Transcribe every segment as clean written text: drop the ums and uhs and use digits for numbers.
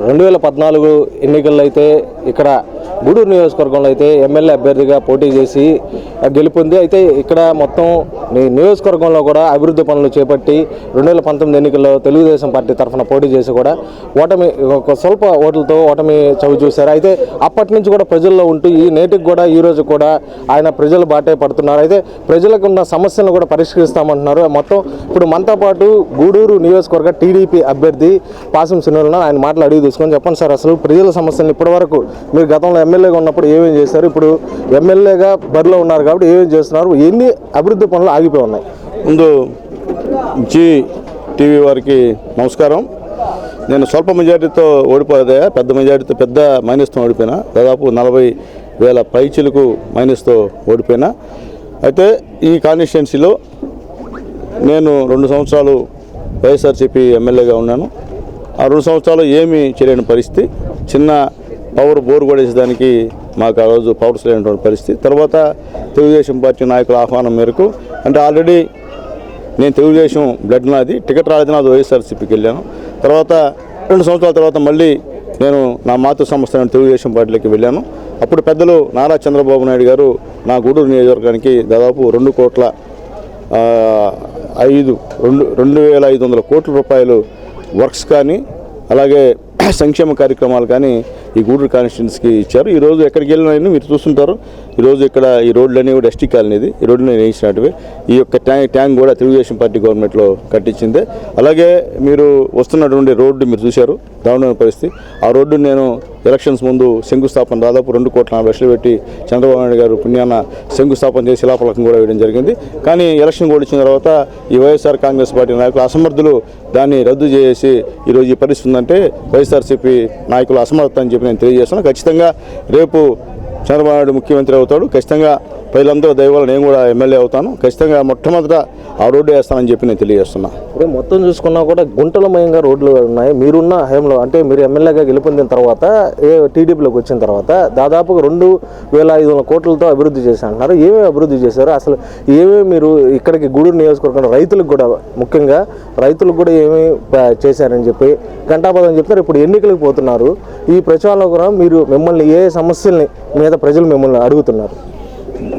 2014 ఎన్నికల్లో అయితే ఇక్కడ గూడూరు నియోజకవర్గంలో అయితే ఎమ్మెల్యే అభ్యర్థిగా పోటీ చేసి గెలుపొంది అయితే ఇక్కడ మొత్తం నియోజకవర్గంలో కూడా అభివృద్ధి పనులు చేపట్టి 2019 ఎన్నికల్లో తెలుగుదేశం పార్టీ తరఫున పోటీ చేసి కూడా ఓటమి స్వల్ప ఓట్లతో ఓటమి చవి చూశారు. అయితే అప్పటి నుంచి కూడా ప్రజల్లో ఉంటూ ఈ నేటికి కూడా ఈ రోజు కూడా ఆయన ప్రజల బాటే పడుతున్నారు. అయితే ప్రజలకు ఉన్న సమస్యలను కూడా పరిష్కరిస్తామంటున్నారు. మొత్తం ఇప్పుడు మనతో పాటు గూడూరు నియోజకవర్గ టీడీపీ అభ్యర్థి పాసం సునీల్ ఆయన మాటలు అడిగి తీసుకొని చెప్పండి సార్, అసలు ప్రజల సమస్యలను ఇప్పటి వరకు మీరు గతంలో ఎమ్మెల్యేగా ఉన్నప్పుడు ఏమేం చేశారు, ఇప్పుడు ఎమ్మెల్యేగా బరిలో ఉన్నారు కాబట్టి ఏమేం చేస్తున్నారు, ఎన్ని అభివృద్ధి పనులు ఆగిపోయి ఉన్నాయి? ముందు జీ టీవీ వారికి నమస్కారం. నేను స్వల్ప మెజార్టీతో ఓడిపోయా, పెద్ద మెజార్టీతో పెద్ద మైనస్తో ఓడిపోయినా, దాదాపు 40,000 పైచిలకు మైనస్తో ఓడిపోయినా. అయితే ఈ కాన్స్టిట్యున్సీలో నేను 2 సంవత్సరాలు వైఎస్ఆర్సీపీ ఎమ్మెల్యేగా ఉన్నాను. ఆ 2 సంవత్సరాలు ఏమీ చేయలేని పరిస్థితి, చిన్న పవర్ బోర్ కొట్టేసేదానికి మాకు ఆ రోజు పవర్స్ లేనటువంటి పరిస్థితి. తర్వాత తెలుగుదేశం పార్టీ నాయకుల ఆహ్వానం మేరకు, అంటే ఆల్రెడీ నేను తెలుగుదేశం బ్లడ్ నాది, టికెట్ రాలేదు, నాది వైఎస్ఆర్సీపీకి వెళ్ళాను. తర్వాత 2 సంవత్సరాల తర్వాత మళ్ళీ నేను నా మాతృ సంస్థ తెలుగుదేశం పార్టీలోకి వెళ్ళాను. అప్పుడు పెద్దలు నారా చంద్రబాబు నాయుడు గారు నా గూడూరు నియోజకవర్గానికి దాదాపు 2,500 కోట్ల రూపాయలు వర్క్స్ కానీ అలాగే సంక్షేమ కార్యక్రమాలు కానీ ఈ గూడూరు కాన్స్టిట్యున్సీకి ఇచ్చారు. ఈరోజు ఎక్కడికి వెళ్ళినా మీరు చూస్తుంటారు, ఈరోజు ఇక్కడ ఈ రోడ్లన్నీ కూడా ఎస్టీ కాలనీది, ఈ రోడ్లు నేను వేయించినట్టువే. ఈ యొక్క ట్యాంక్ కూడా తెలుగుదేశం పార్టీ గవర్నమెంట్లో కట్టించిందే. అలాగే మీరు వస్తున్నటువంటి రోడ్డు మీరు చూశారు, దారుణమైన పరిస్థితి. ఆ రోడ్డు నేను ఎలక్షన్స్ ముందు శంకుస్థాపన దాదాపు 2,40,00,000 పెట్టి చంద్రబాబు నాయుడు గారు పుణ్యాన శంకుస్థాపన చేసి శిలాఫలకం కూడా వేయడం జరిగింది. కానీ ఎలక్షన్ కూడా వచ్చిన తర్వాత ఈ వైఎస్ఆర్ కాంగ్రెస్ పార్టీ నాయకులు అసమర్థులు దాన్ని రద్దు చేసి ఈరోజు ఈ పరిస్థితి ఉందంటే వైఎస్ఆర్సీపీ నాయకులు అసమర్థత అని చెప్పి నేను తెలియజేస్తున్నాను. ఖచ్చితంగా రేపు చంద్రబాబు నాయుడు ముఖ్యమంత్రి అవుతాడు, ఖచ్చితంగా ప్రజలందరూ దయవల్ల నేను కూడా ఎమ్మెల్యే అవుతాను, ఖచ్చితంగా మొట్టమొదట ఆ రోడ్డు వేస్తానని చెప్పి నేను తెలియజేస్తున్నా. ఇప్పుడు మొత్తం చూసుకున్నా కూడా గుంటలమయంగా రోడ్లు ఉన్నాయి. మీరున్న హయాంలో అంటే మీరు ఎమ్మెల్యేగా గెలుపొందిన తర్వాత టీడీపీలోకి వచ్చిన తర్వాత దాదాపుగా 2,500 కోట్లతో అభివృద్ధి చేశారు అంటున్నారు. ఏమేమి అభివృద్ధి చేశారు, అసలు ఏమేమి మీరు ఇక్కడికి గూడూరు నియోజకవర్గం రైతులకు కూడా, ముఖ్యంగా రైతులకు కూడా ఏమేమి చేశారని చెప్పి గంటాపదం చెప్తారు. ఇప్పుడు ఎన్నికలకు పోతున్నారు, ఈ ప్రచారంలో కూడా మీరు మిమ్మల్ని ఏ సమస్యల్ని మీద ప్రజలు మిమ్మల్ని అడుగుతున్నారు?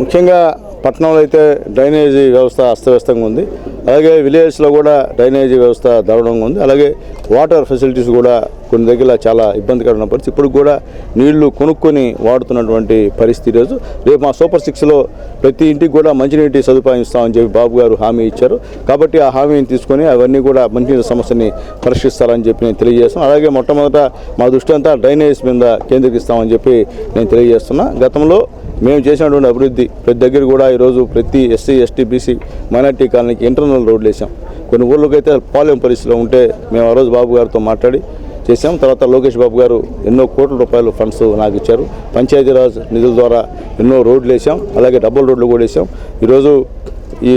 ముఖ్యంగా పట్టణంలో అయితే డ్రైనేజీ వ్యవస్థ అస్తవ్యస్తంగా ఉంది, అలాగే విలేజ్లో కూడా డ్రైనేజీ వ్యవస్థ దారుణంగా ఉంది, అలాగే వాటర్ ఫెసిలిటీస్ కూడా కొన్ని దగ్గర చాలా ఇబ్బందికరమైన పరిస్థితి. ఇప్పుడు కూడా నీళ్లు కొనుక్కొని వాడుతున్నటువంటి పరిస్థితి. ఈరోజు రేపు మా సూపర్ 6లో ప్రతి ఇంటికి కూడా మంచినీటి సదుపాయం ఇస్తామని చెప్పి బాబు గారు హామీ ఇచ్చారు. కాబట్టి ఆ హామీని తీసుకొని అవన్నీ కూడా మంచినీటి సమస్యని పరిష్కరిస్తారని చెప్పి నేను తెలియజేస్తున్నాను. అలాగే మొట్టమొదట మా దృష్టి అంతా డ్రైనేజ్ మీద కేంద్రీకరిస్తామని చెప్పి నేను తెలియజేస్తున్నా. గతంలో మేము చేసినటువంటి అభివృద్ధి ప్రతి దగ్గర కూడా ఈరోజు ప్రతి ఎస్సీ ఎస్టీ బీసీ మైనార్టీ కాలనీకి ఇంటర్నల్ రోడ్లు వేసాం. కొన్ని ఊళ్ళకైతే పాలెం పరిస్థితిలో ఉంటే మేము ఆ రోజు బాబు గారితో మాట్లాడి చేసాం. తర్వాత లోకేష్ బాబు గారు ఎన్నో కోట్ల రూపాయలు ఫండ్స్ నాకు ఇచ్చారు. పంచాయతీరాజ్ నిధుల ద్వారా ఎన్నో రోడ్లు వేసాం, అలాగే డబుల్ రోడ్లు కూడా వేసాం. ఈరోజు ఈ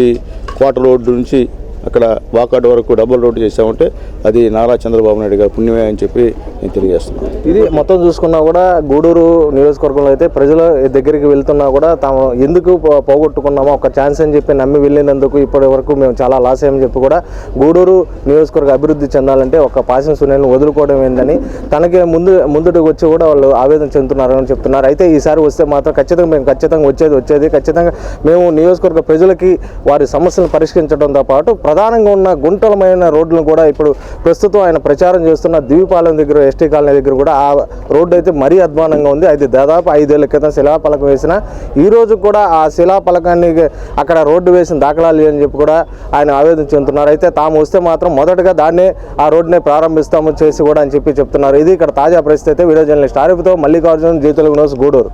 క్వార్టర్ రోడ్డు నుంచి అక్కడ వాకాడు వరకు డబుల్ రోడ్డు చేసామంటే అది నారా చంద్రబాబు నాయుడు గారు పుణ్యమే అని చెప్పి నేను తెలియజేస్తున్నాను. ఇది మొత్తం చూసుకున్నా కూడా గూడూరు నియోజకవర్గంలో అయితే ప్రజల దగ్గరికి వెళ్తున్నా కూడా తాము ఎందుకు పోగొట్టుకున్నామో ఒక ఛాన్స్ అని చెప్పి నమ్మి వెళ్ళినందుకు ఇప్పటి వరకు మేము చాలా లాస్ అయ్యని చెప్పి కూడా గూడూరు నియోజకవర్గ అభివృద్ధి చెందాలంటే ఒక పాసం సునీల్ని వదులుకోవడం ఏందని తనకి ముందుకు వచ్చి కూడా వాళ్ళు ఆవేదన చెందుతున్నారని చెప్తున్నారు. అయితే ఈసారి వస్తే మాత్రం ఖచ్చితంగా వచ్చేది ఖచ్చితంగా మేము నియోజకవర్గ ప్రజలకి వారి సమస్యలను పరిష్కరించడంతో పాటు ప్రధానంగా ఉన్న గుంటలమైన రోడ్లను కూడా ఇప్పుడు ప్రస్తుతం ఆయన ప్రచారం చేస్తున్న దివిపాలెం దగ్గర ఎస్టీ కాలనీ దగ్గర కూడా ఆ రోడ్డు అయితే మరీ అధ్వానంగా ఉంది. అయితే దాదాపు 5 ఏళ్ల క్రితం శిలాఫలకం వేసిన ఈ రోజు కూడా ఆ శిలాఫలకాన్ని అక్కడ రోడ్డు వేసిన దాఖలాలు అని చెప్పి కూడా ఆయన ఆవేదన చెందుతున్నారు. అయితే తాము వస్తే మాత్రం మొదటగా దాన్నే ఆ రోడ్డునే ప్రారంభిస్తాము చేసి కూడా అని చెప్పి చెప్తున్నారు. ఇది ఇక్కడ తాజా పరిస్థితి. అయితే వీడియో జర్నలిస్ట్ ఆరిఫ్తో మల్లికార్జున్, జీ తెలుగు న్యూస్, గూడూరు.